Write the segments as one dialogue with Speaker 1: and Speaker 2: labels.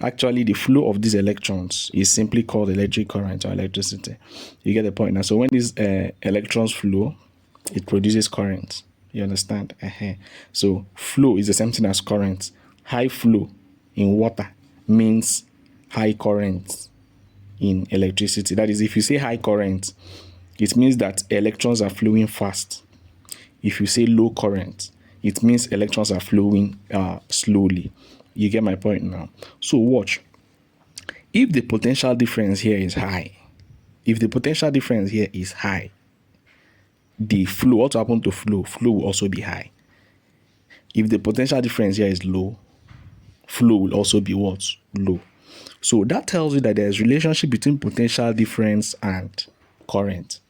Speaker 1: Actually, the flow of these electrons is simply called electric current or electricity. You get the point now. So when these electrons flow, it produces current. You understand? So flow is the same thing as current. High flow in water means high current in electricity. That is, if you say high current, it means that electrons are flowing fast. If you say low current, it means electrons are flowing slowly. You get my point now? So watch. If the potential difference here is high, the flow, what will happen to flow? Flow will also be high. If the potential difference here is low, flow will also be what? Low. So that tells you that there is relationship between potential difference and current.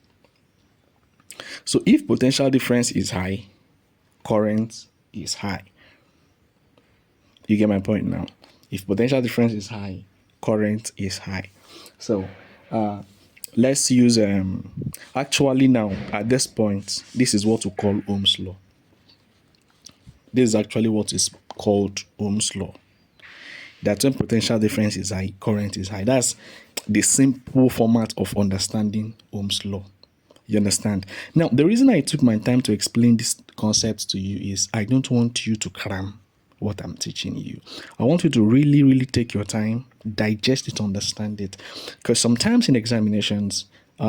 Speaker 1: So if potential difference is high, current is high. You get my point now? If potential difference is high, current is high. So let's use actually now at this point, this is what we call Ohm's law. This is actually what is called Ohm's law. That when potential difference is high, current is high. That's the simple format of understanding Ohm's law. You understand? Now, the reason I took my time to explain this concept to you is I don't want you to cram what I'm teaching you. I want you to really, really take your time, digest it, understand it. Because sometimes in examinations,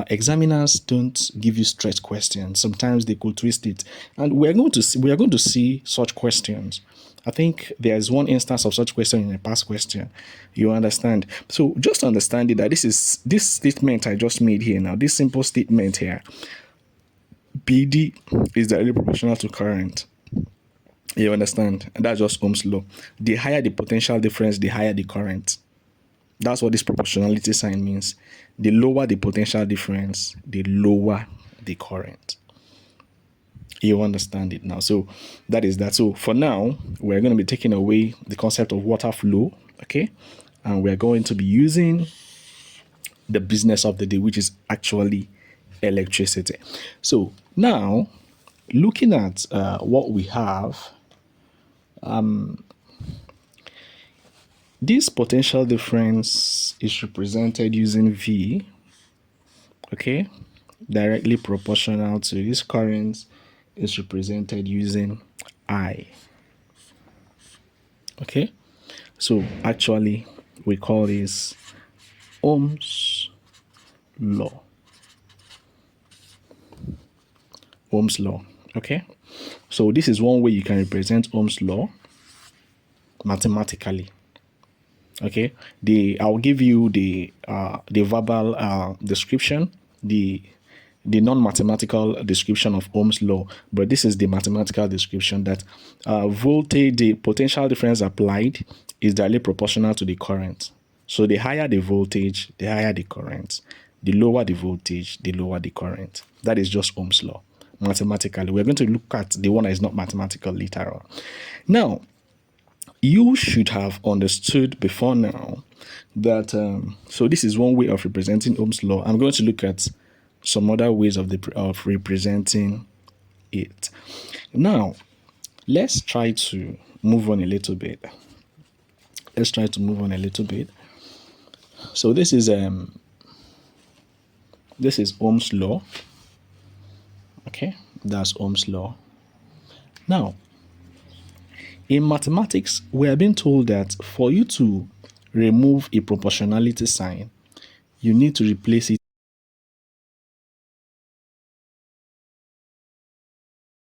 Speaker 1: examiners don't give you straight questions. Sometimes they could twist it, and we are going to see such questions. I think there's one instance of such question in a past question. You understand? So just understand it that this statement I just made here now, this simple statement here, PD is directly proportional to current. You understand? And that's just Ohm's law. The higher the potential difference, the higher the current. That's what this proportionality sign means. The lower the potential difference, the lower the current. You understand it now. So that is that. So for now, we're going to be taking away the concept of water flow, okay? And we're going to be using the business of the day, which is actually electricity. So now, looking at what we have, this potential difference is represented using V, okay? Directly proportional to this current is represented using I. Okay? So actually, we call this Ohm's law. Ohm's law. Okay? So this is one way you can represent Ohm's law mathematically. Okay? I'll give you the verbal description, the non-mathematical description of Ohm's law, but this is the mathematical description that voltage, the potential difference applied is directly proportional to the current. So the higher the voltage, the higher the current. The lower the voltage, the lower the current. That is just Ohm's law. Mathematically, we're going to look at the one that is not mathematical later on. Now, you should have understood before now that, so this is one way of representing Ohm's law. I'm going to look at some other ways of representing it. Now, let's try to move on a little bit. So this is Ohm's law. Okay, that's Ohm's law. Now, in mathematics, we are being told that for you to remove a proportionality sign, you need to replace it